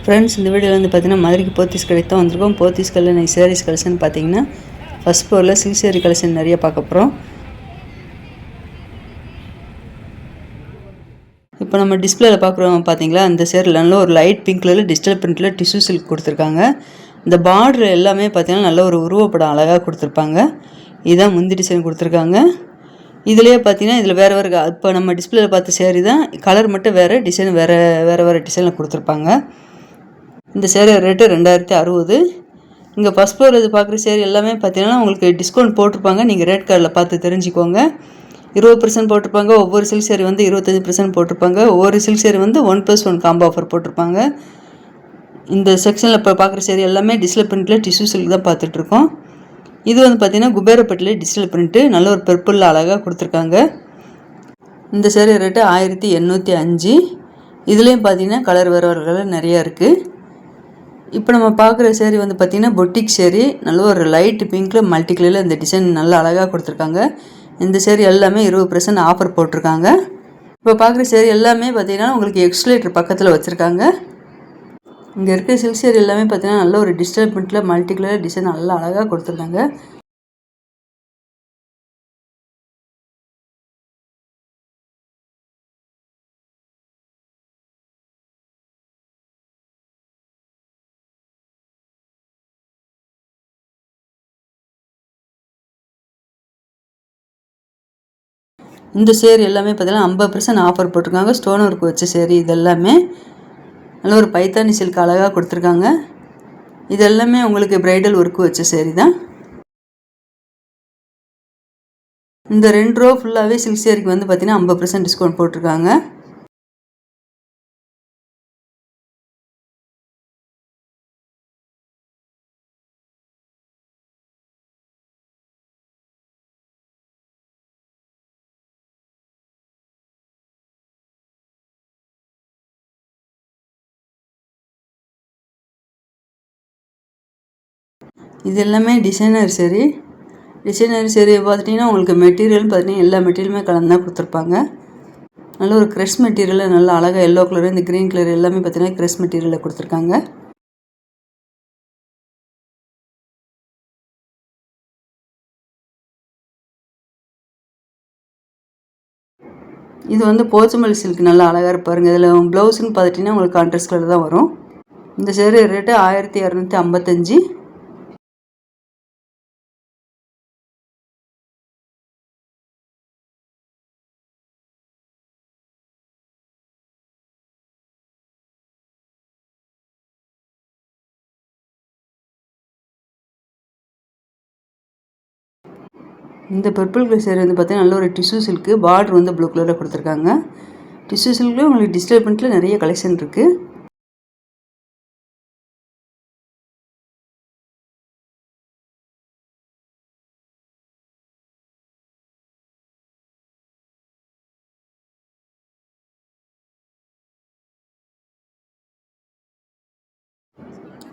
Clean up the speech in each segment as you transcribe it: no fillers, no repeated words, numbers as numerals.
Friends, இந்த வீடியோவில் வந்து பார்த்தீங்கன்னா மதுரைக்கு போத்தீஸ் கடைக்கு தான் வந்திருக்கோம். போத்தீஸ் கடையில் சாரீஸ் கலெக்ஷன் பார்த்தீங்கன்னா ஃபஸ்ட் ஃப்ளோரில் சில்க் சாரீ கலெக்ஷன் நிறைய பார்க்க போகிறோம். இப்போ நம்ம டிஸ்பிளேல பார்க்குறோம் பார்த்தீங்களா, அந்த சேரில் நல்ல ஒரு லைட் பிங்க் கலரில் டிஜிட்டல் பிரிண்டில் டிஷ்யூ சில்க் கொடுத்துருக்காங்க. இந்த பார்டர் எல்லாமே பார்த்தீங்கன்னா நல்ல ஒரு உருவப்படம் அழகாக கொடுத்துருப்பாங்க. இதுதான் முந்தி டிசைன் கொடுத்துருக்காங்க. இதுலேயே பார்த்தீங்கன்னா இதில் வேறு வேறு இப்போ நம்ம டிஸ்பிளேல பார்த்த சேரீ தான், கலர் மட்டும் வேறு, டிசைன் வேறு டிசைனில் கொடுத்துருப்பாங்க. இந்த சேரீ ரேட்டு 2060. இங்கே ஃபஸ்ட் ஃப்ளோர் இது பார்க்குற சேரீ எல்லாமே பார்த்தீங்கன்னா உங்களுக்கு டிஸ்கவுண்ட் போட்டிருப்பாங்க. நீங்கள் ரேட் கார்டில் பார்த்து தெரிஞ்சுக்கோங்க. 20% போட்டிருப்பாங்க. ஒவ்வொரு சில்க் சேரீ வந்து 25% போட்டிருப்பாங்க. ஒவ்வொரு சில்க் சேரீ வந்து 1+1 காம்போ ஆஃபர் போட்டிருப்பாங்க. இந்த செக்ஷனில் இப்போ பார்க்குற சேரீ எல்லாமே டிஜிட்டல் பிரிண்டில் டிஷ்யூ சில்க் தான் பார்த்துட்ருக்கோம். இது வந்து பார்த்திங்கன்னா குபேரப்பட்டில் டிஜிட்டல் பிரிண்ட்டு நல்ல ஒரு பர்பிளில் அழகாக கொடுத்துருக்காங்க. இந்த சேரீ ரேட்டு 1805. இதுலேயும் பார்த்தீங்கன்னா கலர் வேறு கலர் நிறையா இருக்குது. இப்போ நம்ம பார்க்குற சேரீ வந்து பார்த்திங்கன்னா பொட்டிக் சேரீ, நல்ல ஒரு லைட் பிங்க்கில் மல்டி கலரில் இந்த டிசைன் நல்லா அழகாக கொடுத்துருக்காங்க. இந்த சேரீ எல்லாமே 20% ஆஃபர் போட்டிருக்காங்க. இப்போ பார்க்குற சேரீ எல்லாமே பார்த்திங்கன்னா உங்களுக்கு எக்ஸ்லேட்டர் பக்கத்தில் வச்சுருக்காங்க. இங்கே இருக்கிற சில்க் சேரீ எல்லாமே பார்த்திங்கன்னா நல்ல ஒரு டிஜிட்டல் பிரிண்டில் மல்டி கலர் டிசைன் நல்லா அழகாக கொடுத்துருக்காங்க. இந்த சேரீ எல்லாமே பார்த்தீங்கன்னா 50% ஆஃபர் போட்டிருக்காங்க. ஸ்டோன் ஒர்க் வச்ச சேரீ இது எல்லாமே நல்ல ஒரு பைத்தானி சில்க் அழகாக கொடுத்துருக்காங்க. இது எல்லாமே உங்களுக்கு பிரைடல் ஒர்க்கு வச்ச சேரீ தான். இந்த 2 ரோ ஃபுல்லாகவே சில்க் சேரீக்கு வந்து பார்த்தீங்கன்னா 50% டிஸ்கவுண்ட் போட்டிருக்காங்க. இது எல்லாமே டிசைனர் சேரீ. டிசைனர் சேரீயை பார்த்துட்டிங்கன்னா உங்களுக்கு மெட்டீரியல்னு பார்த்தீங்கன்னா எல்லா மெட்டீரியலுமே கலந்து தான் கொடுத்துருப்பாங்க. நல்ல ஒரு க்ரெஷ் மெட்டீரியலில் நல்லா அழகாக எல்லோ கலரு, இந்த க்ரீன் கலர் எல்லாமே பார்த்தீங்கன்னா க்ரெஷ் மெட்டீரியலில் கொடுத்துருக்காங்க. இது வந்து போச்சம்பள்ளி சில்க் நல்லா அழகாக இருப்பாருங்க. இதில் ப்ளவுஸுன்னு பார்த்துட்டிங்கன்னா உங்களுக்கு கான்ட்ராஸ்ட் கலர் தான் வரும். இந்த சேரீ ரேட்டு 1255. இந்த பர்பிள் கலர் சேரீ வந்து பார்த்தீங்கன்னா நல்ல ஒரு டிஷ்யூ சில்க்கு, பார்டர் வந்து ப்ளூ கலரில் கொடுத்துருக்காங்க. டிஷ்யூ சில்க்லேயும் உங்களுக்கு டிஜிட்டல் பிரிண்ட்டில் நிறைய கலெக்ஷன் இருக்குது.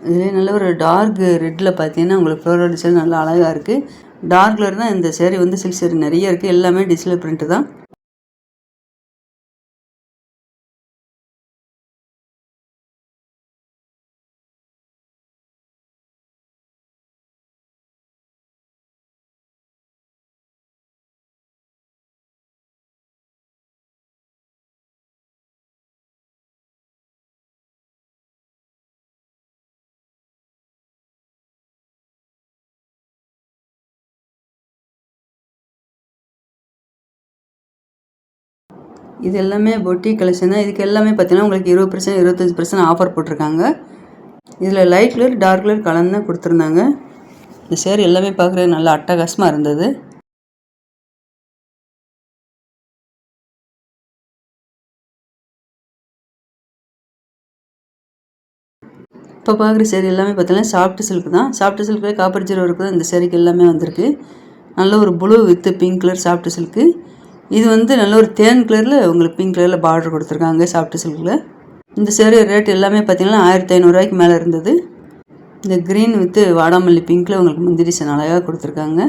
இதுலேயே நல்ல ஒரு டார்க் ரெட்டில் பார்த்தீங்கன்னா உங்களுக்கு ஃப்ளோரல் டிசைன் நல்லா அழகாக இருக்குது. டார்க் கலர் தான் இந்த சேரீ வந்து சில்க் சேரீ நிறைய இருக்குது. எல்லாமே டிஜிட்டல் பிரிண்ட்டு தான். இது எல்லாமே பொட்டிக் கலெக்ஷன் தான். இதுக்கு எல்லாமே பார்த்தீங்கன்னா உங்களுக்கு 20% 25% ஆஃபர் போட்டிருக்காங்க. இதில் லைட் கலர் டார்க் கலர் கலந்து தான் கொடுத்துருந்தாங்க. இந்த சேரீ எல்லாமே பார்க்குறது நல்லா அட்டகாசமாக இருந்தது. இப்போ பார்க்குற சேரீ எல்லாமே பார்த்தீங்கன்னா சாஃப்ட் சில்க் தான். சாஃப்ட் சில்கில் காப்பர் ஜீரோ இருக்குது. இந்த சேரீக்கு எல்லாமே வந்திருக்கு. நல்ல ஒரு blue with pink colour soft silk. இது வந்து நல்ல ஒரு தேன் கலரில் உங்களுக்கு பிங்க் கலரில் பார்டர் கொடுத்துருக்காங்க சாஃப்ட் சில்கில். இந்த சேரீ ரேட் எல்லாமே பார்த்தீங்கன்னா 1500 மேலே இருந்தது. இந்த க்ரீன் வித் வாடாமல்லி பிங்க்கில் உங்களுக்கு முந்திரி டிசைன் அழகாக கொடுத்துருக்காங்க.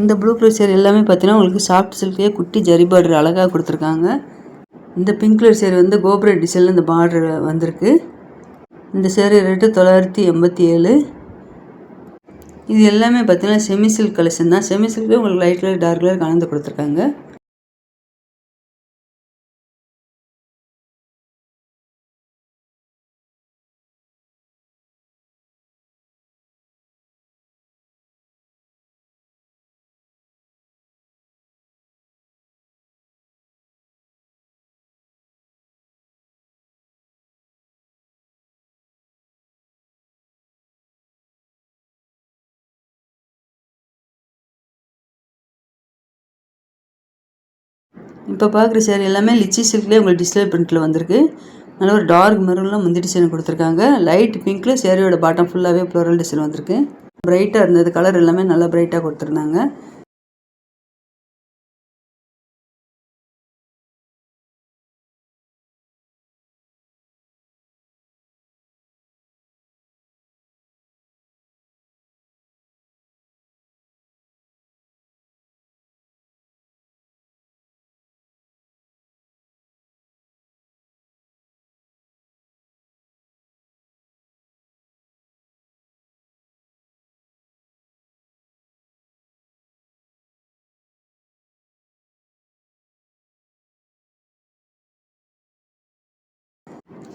இந்த ப்ளூ கலர் சேரீ எல்லாமே பார்த்தீங்கன்னா உங்களுக்கு சாஃப்ட் சில்க்லேயே குட்டி ஜரி பார்டர் அழகாக கொடுத்துருக்காங்க. இந்த பிங்க் கலர் சேரீ வந்து கோபுர டிசைனில் இந்த பார்டர் வந்திருக்கு. இந்த சேரீ ரேட்டு 987. இது எல்லாமே பார்த்தீங்கன்னா செமி சில்க் கலெக்ஷன் தான். செமி சில்க்லேயே உங்களுக்கு லைட் கலர் டார்க் கலர் கலந்து கொடுத்துருக்காங்க. இப்போ பார்க்குற சேரீ எல்லாமே லிச்சி சில்க்லேயே உங்களுக்கு டிஸ்பிளே பிரிண்ட்டில் வந்திருக்கு. நல்ல ஒரு டார்க் மெரூனில் முந்தி டிசைன் கொடுத்துருக்காங்க. லைட் பிங்க்கில் சேரீயோட பாட்டம் ஃபுல்லாகவே ஃப்ளோரல் டிசைன் வந்திருக்கு. பிரைட்டாக இருந்தது, கலர் எல்லாமே நல்லா பிரைட்டாக கொடுத்துருந்தாங்க.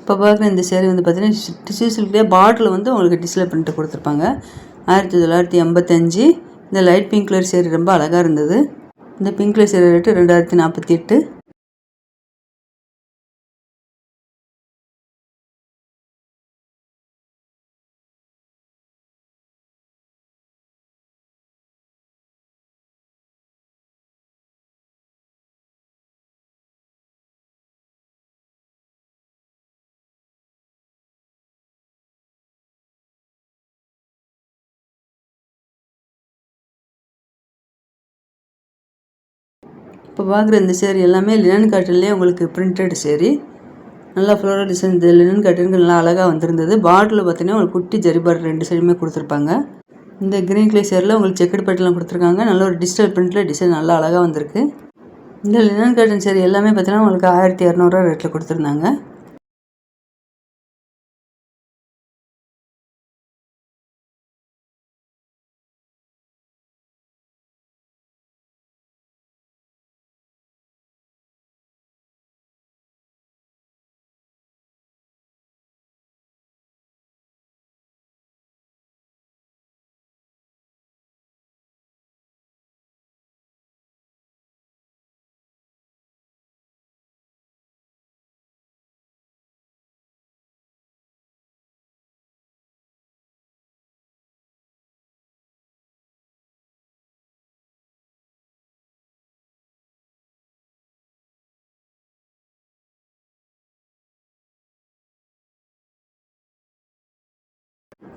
இப்போ பார்க்குற இந்த சேரீ வந்து பார்த்தீங்கன்னா டிஷ்யூ சில்க்லேயே பார்டரில் வந்து உங்களுக்கு டிஸ்பிளே பிரிண்ட் கொடுத்துருப்பாங்க. 1985. இந்த லைட் பிங்க் கலர் சேரீ ரொம்ப அழகாக இருந்தது. இந்த பிங்க் கலர் சேரீ ரேட்டு 2048. இப்போ பார்க்குற இந்த சேரீ எல்லாமே லினன் காட்டன்லேயே உங்களுக்கு பிரிண்டட் சேரீ. நல்லா ஃப்ளோரல் டிசைன் இந்த லினன் காட்டனுக்கு நல்லா அழகாக வந்திருந்தது. பார்டரில் பார்த்தீங்கன்னா ஒரு குட்டி ஜரி பார்டர் 2 சைடுமே கொடுத்துருப்பாங்க. இந்த க்ரீன் கலர் சேரில் உங்களுக்கு செக்குடு பட்டெல்லாம் கொடுத்துருக்காங்க. நல்ல ஒரு டிஜிட்டல் பிரிண்டில் டிசைன் நல்லா அழகாக வந்திருக்கு. இந்த லினன் காட்டன் சேரீ எல்லாமே பார்த்தீங்கன்னா உங்களுக்கு 1200 ரேட்டில் கொடுத்துருந்தாங்க.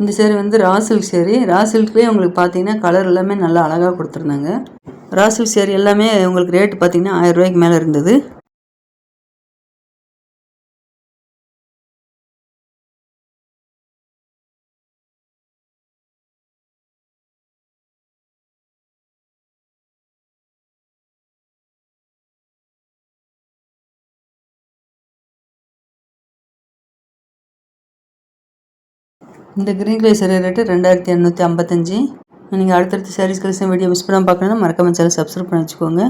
இந்த சேரீ வந்து ரா சில்க் சேரீ. ரா சில்க்லேயே உங்களுக்கு பார்த்தீங்கன்னா கலர் எல்லாமே நல்லா அழகாக கொடுத்துருந்தாங்க. ரா சில்க் சேரீ எல்லாமே உங்களுக்கு ரேட்டு பார்த்தீங்கன்னா 1000 ரூபாய்க்கு மேலே இருந்தது. இந்த க்ரீன் கலர் சேரீ ரேட்டு 2855. நீங்கள் அடுத்தடுத்த சாரீஸ் கலெக்ஷன் வீடியோ மிஸ் பண்ணாமல் பார்க்கணுன்னா மறக்காம சேனல் சப்ஸ்கிரைப் பண்ணி வச்சுக்கோங்க.